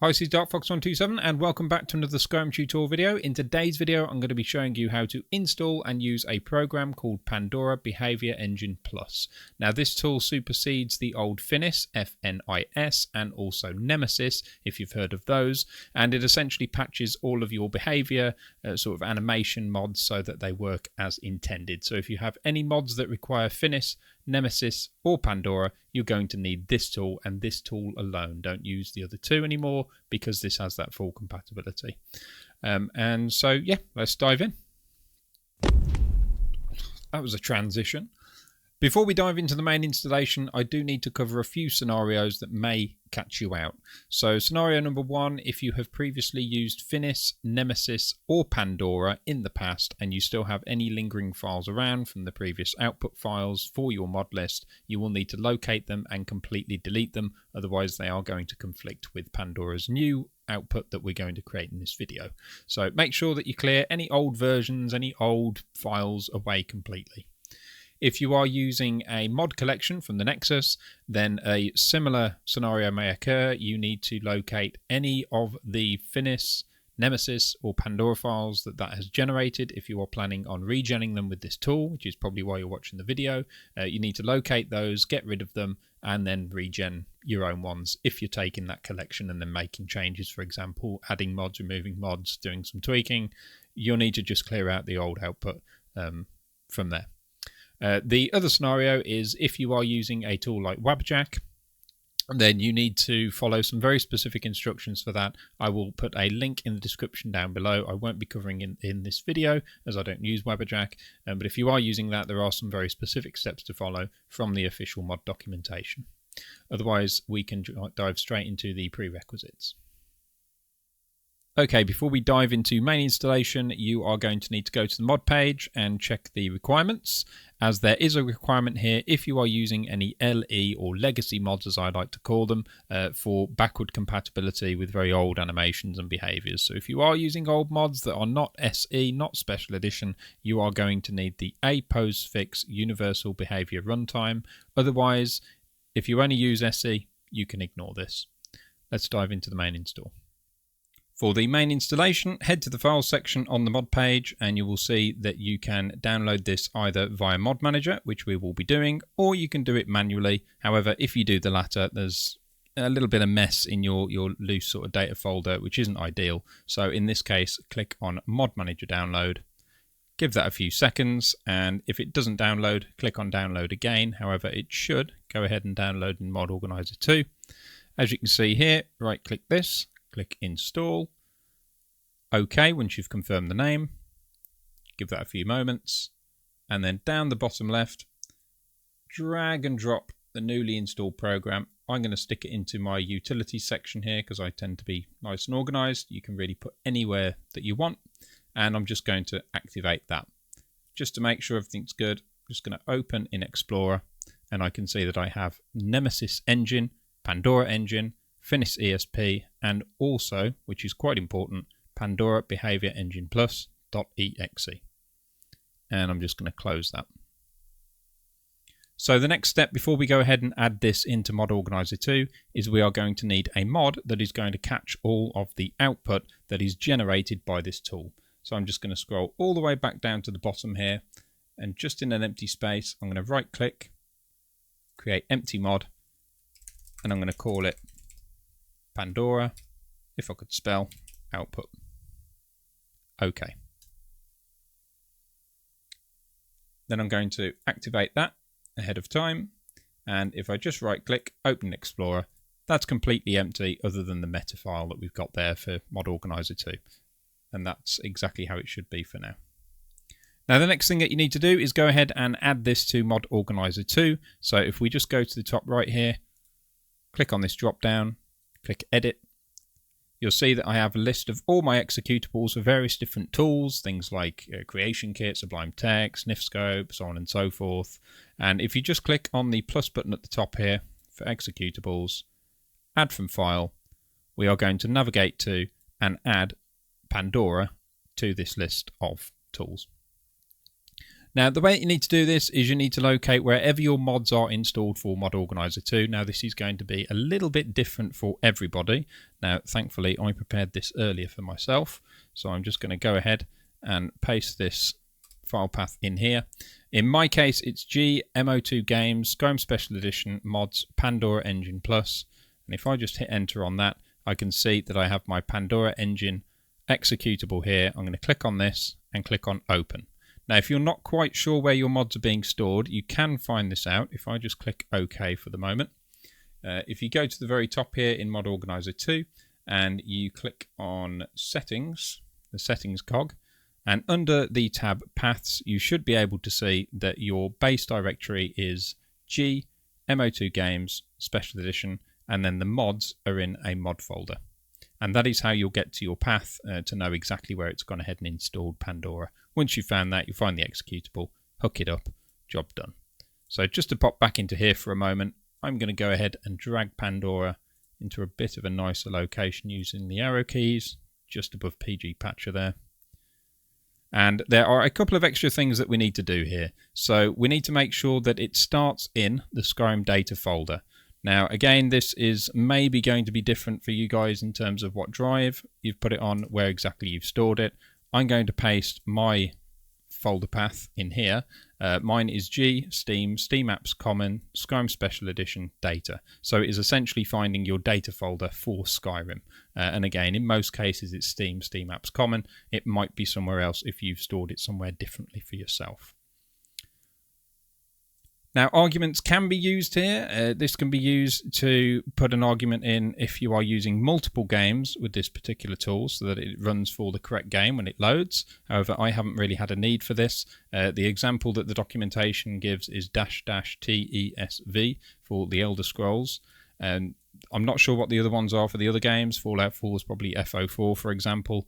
Hi, this is DarkFox127 and welcome back to another Skyrim tutorial video. In today's video, I'm going to be showing you how to install and use a program called Pandora Behaviour Engine Plus. Now, this tool supersedes the old FNIS, FNIS, and also Nemesis, if you've heard of those, and it essentially patches all of your behaviour, sort of animation mods so that they work as intended. So if you have any mods that require FNIS, Nemesis or Pandora, you're going to need this tool and this tool alone. Don't use the other two anymore because this has that full compatibility. And so, yeah, let's dive in. That was a transition. Before we dive into the main installation, I do need to cover a few scenarios that may catch you out. So scenario number one, if you have previously used FNIS, Nemesis or Pandora in the past and you still have any lingering files around from the previous output files for your mod list, you will need to locate them and completely delete them. Otherwise they are going to conflict with Pandora's new output that we're going to create in this video. So make sure that you clear any old versions, any old files away completely. If you are using a mod collection from the Nexus, then a similar scenario may occur. You need to locate any of the FNIS, Nemesis or Pandora files that has generated if you are planning on regenning them with this tool, which is probably why you're watching the video. You need to locate those, get rid of them, and then regen your own ones if you're taking that collection and then making changes, for example, adding mods, removing mods, doing some tweaking. You'll need to just clear out the old output from there. The other scenario is if you are using a tool like Wabjack, then you need to follow some very specific instructions for that. I will put a link in the description down below. I won't be covering in this video as I don't use Wabjack, but if you are using that, there are some very specific steps to follow from the official mod documentation. Otherwise, we can dive straight into the prerequisites. Okay, before we dive into main installation, you are going to need to go to the mod page and check the requirements, as there is a requirement here if you are using any LE or legacy mods, as I like to call them, for backward compatibility with very old animations and behaviors. So if you are using old mods that are not SE, not Special Edition, you are going to need the APOSFIX Universal Behavior Runtime. Otherwise, if you only use SE, you can ignore this. Let's dive into the main install. For the main installation, head to the Files section on the mod page and you will see that you can download this either via Mod Manager, which we will be doing, or you can do it manually. However, if you do the latter, there's a little bit of mess in your loose sort of data folder, which isn't ideal. So in this case, click on Mod Manager Download, give that a few seconds, and if it doesn't download, click on Download again. However, it should go ahead and download in Mod Organizer 2. As you can see here, right-click this, click Install. OK once you've confirmed the name. Give that a few moments. And then down the bottom left, drag and drop the newly installed program. I'm going to stick it into my Utilities section here because I tend to be nice and organized. You can really put anywhere that you want. And I'm just going to activate that. Just to make sure everything's good, I'm just going to open in Explorer. And I can see that I have Nemesis Engine, Pandora Engine, FNIS ESP, and also, which is quite important, Pandora Behaviour Engine Plus.exe. And I'm just going to close that. So the next step before we go ahead and add this into Mod Organizer 2 is we are going to need a mod that is going to catch all of the output that is generated by this tool. So I'm just going to scroll all the way back down to the bottom here, and just in an empty space, I'm going to right click, create empty mod, and I'm going to call it Pandora, if I could spell, output. OK. Then I'm going to activate that ahead of time. And if I just right click, open Explorer, that's completely empty other than the meta file that we've got there for Mod Organizer 2. And that's exactly how it should be for now. Now the next thing that you need to do is go ahead and add this to Mod Organizer 2. So if we just go to the top right here, click on this drop down, click Edit, you'll see that I have a list of all my executables for various different tools, things like Creation Kit, Sublime Text, NifScope, so on and so forth. And if you just click on the plus button at the top here for executables, add from file, we are going to navigate to and add Pandora to this list of tools. Now, the way you need to do this is you need to locate wherever your mods are installed for Mod Organizer 2. Now, this is going to be a little bit different for everybody. Now, thankfully, I prepared this earlier for myself. So I'm just going to go ahead and paste this file path in here. In my case, it's G, MO2 Games, Skyrim Special Edition, Mods, Pandora Engine Plus. And if I just hit enter on that, I can see that I have my Pandora Engine executable here. I'm going to click on this and click on Open. Now, if you're not quite sure where your mods are being stored, you can find this out if I just click OK for the moment. If you go to the very top here in Mod Organizer 2 and you click on Settings, the Settings cog, and under the tab Paths, you should be able to see that your base directory is G, MO2 Games, Special Edition, and then the mods are in a mod folder. And that is how you'll get to your path to know exactly where it's gone ahead and installed Pandora. Once you've found that, you find the executable, hook it up, job done. So just to pop back into here for a moment, I'm going to go ahead and drag Pandora into a bit of a nicer location using the arrow keys, just above PG Patcher there. And there are a couple of extra things that we need to do here. So we need to make sure that it starts in the Skyrim data folder. Now, again, this is maybe going to be different for you guys in terms of what drive you've put it on, where exactly you've stored it. I'm going to paste my folder path in here. Mine is G, Steam, Steam Apps Common, Skyrim Special Edition, Data. So it is essentially finding your data folder for Skyrim. And again, in most cases, it's Steam, Steam Apps Common. It might be somewhere else if you've stored it somewhere differently for yourself. Now, arguments can be used here. This can be used to put an argument in if you are using multiple games with this particular tool so that it runs for the correct game when it loads. However, I haven't really had a need for this. The example that the documentation gives is --TESV for the Elder Scrolls. I'm not sure what the other ones are for the other games. Fallout 4 is probably FO4, for example.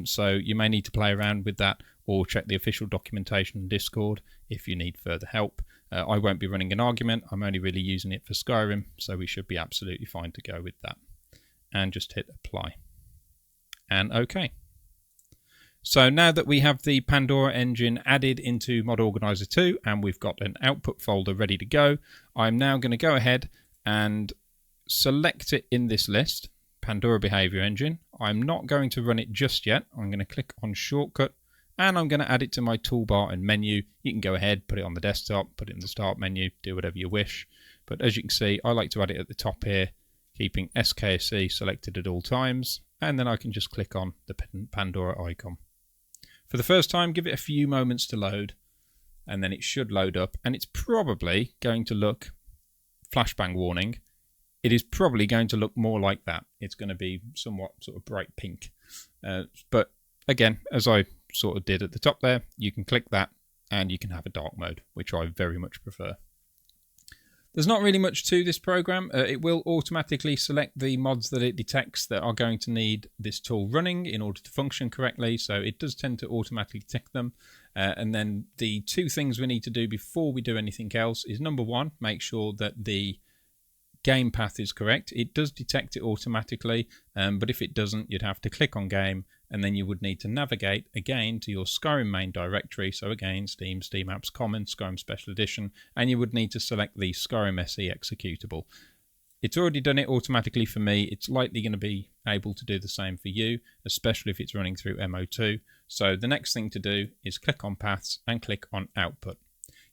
So you may need to play around with that or check the official documentation in Discord if you need further help. I won't be running an argument. I'm only really using it for Skyrim, so we should be absolutely fine to go with that. And just hit apply. And OK. So now that we have the Pandora engine added into Mod Organizer 2 and we've got an output folder ready to go, I'm now going to go ahead and select it in this list, Pandora Behaviour Engine. I'm not going to run it just yet. I'm going to click on Shortcut and I'm going to add it to my toolbar and menu. You can go ahead, put it on the desktop, put it in the start menu, do whatever you wish. But as you can see, I like to add it at the top here, keeping SKSE selected at all times. And then I can just click on the Pandora icon. For the first time, give it a few moments to load, and then it should load up. And it's probably going to look, flashbang warning, it is probably going to look more like that. It's going to be somewhat sort of bright pink. But again, as I sort of did at the top there, you can click that and you can have a dark mode, which I very much prefer. There's not really much to this program. It will automatically select the mods that it detects that are going to need this tool running in order to function correctly. So it does tend to automatically tick them. And then the two things we need to do before we do anything else is, number one, make sure that the game path is correct. It does detect it automatically, but if it doesn't, you'd have to click on game, and then you would need to navigate again to your Skyrim main directory. So again, Steam, Steam Apps Common, Skyrim Special Edition, and you would need to select the Skyrim SE executable. It's already done it automatically for me. It's likely going to be able to do the same for you, especially if it's running through MO2. So the next thing to do is click on Paths and click on Output.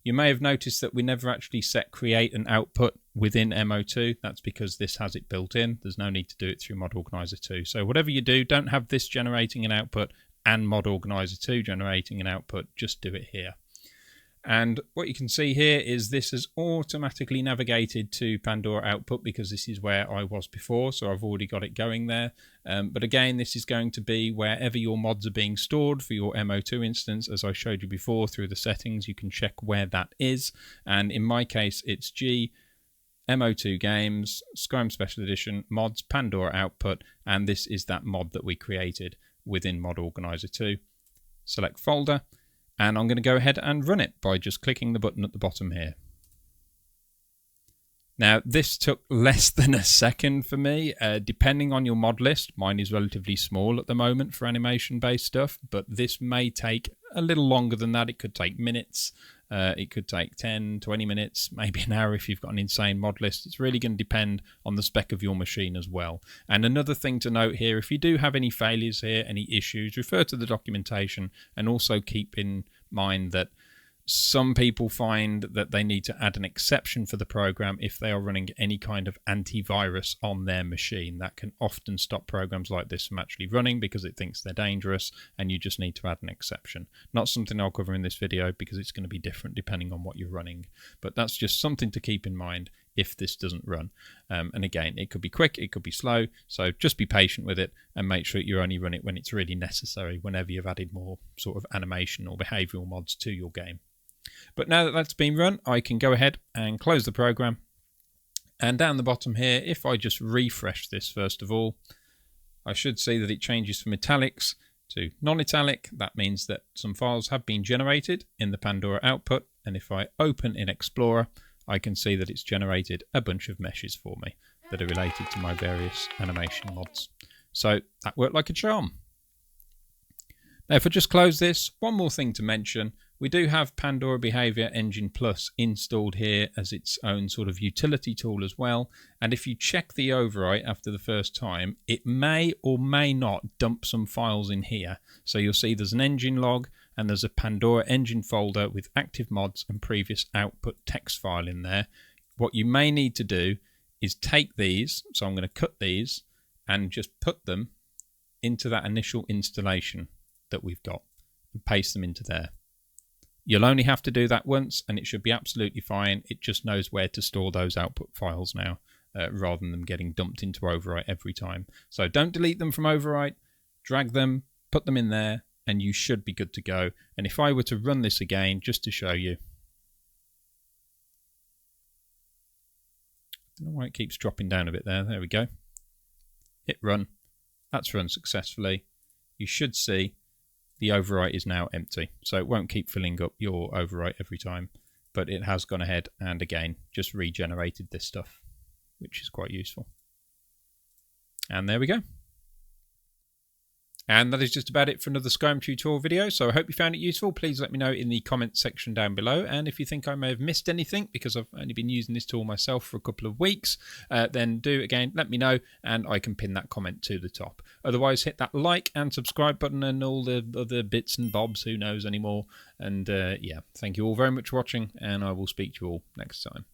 You may have noticed that we never actually set create and output within MO2. That's because this has it built in. There's no need to do it through Mod Organizer 2. So whatever you do, don't have this generating an output and Mod Organizer 2 generating an output. Just do it here. And what you can see here is this has automatically navigated to Pandora output because this is where I was before, so I've already got it going there. But again, this is going to be wherever your mods are being stored for your MO2 instance. As I showed you before through the settings, you can check where that is. And in my case, it's G, MO2 Games, Skyrim Special Edition, Mods, Pandora output, and this is that mod that we created within Mod Organizer 2. Select folder. And I'm going to go ahead and run it by just clicking the button at the bottom here. Now, this took less than a second for me. Depending on your mod list, mine is relatively small at the moment for animation-based stuff, but this may take a little longer than that. It could take minutes. It could take 10, 20 minutes, maybe an hour if you've got an insane mod list. It's really going to depend on the spec of your machine as well. And another thing to note here, if you do have any failures here, any issues, refer to the documentation, and also keep in mind that some people find that they need to add an exception for the program if they are running any kind of antivirus on their machine. That can often stop programs like this from actually running because it thinks they're dangerous, and you just need to add an exception. Not something I'll cover in this video because it's going to be different depending on what you're running, but that's just something to keep in mind if this doesn't run. And again, it could be quick, it could be slow, so just be patient with it and make sure you only run it when it's really necessary, whenever you've added more sort of animation or behavioural mods to your game. But now that that's been run, I can go ahead and close the program. And down the bottom here, if I just refresh this first of all, I should see that it changes from italics to non-italic. That means that some files have been generated in the Pandora output. And if I open in Explorer, I can see that it's generated a bunch of meshes for me that are related to my various animation mods. So that worked like a charm. Now, if I just close this, one more thing to mention. We do have Pandora Behaviour Engine Plus installed here as its own sort of utility tool as well. And if you check the overwrite after the first time, it may or may not dump some files in here. So you'll see there's an engine log and there's a Pandora engine folder with active mods and previous output text file in there. What you may need to do is take these, so I'm going to cut these and just put them into that initial installation that we've got and paste them into there. You'll only have to do that once and it should be absolutely fine. It just knows where to store those output files now, rather than them getting dumped into overwrite every time. So don't delete them from overwrite, drag them, put them in there, and you should be good to go. And if I were to run this again, just to show you, I don't know why it keeps dropping down a bit there. There we go. Hit run. That's run successfully. You should see the overwrite is now empty, so it won't keep filling up your overwrite every time, but it has gone ahead and again just regenerated this stuff, which is quite useful. And there we go. And that is just about it for another Skyrim tutorial video. So I hope you found it useful. Please let me know in the comments section down below. And if you think I may have missed anything, because I've only been using this tool myself for a couple of weeks, then do again, let me know and I can pin that comment to the top. Otherwise, hit that like and subscribe button and all the other bits and bobs, who knows anymore. And yeah, thank you all very much for watching, and I will speak to you all next time.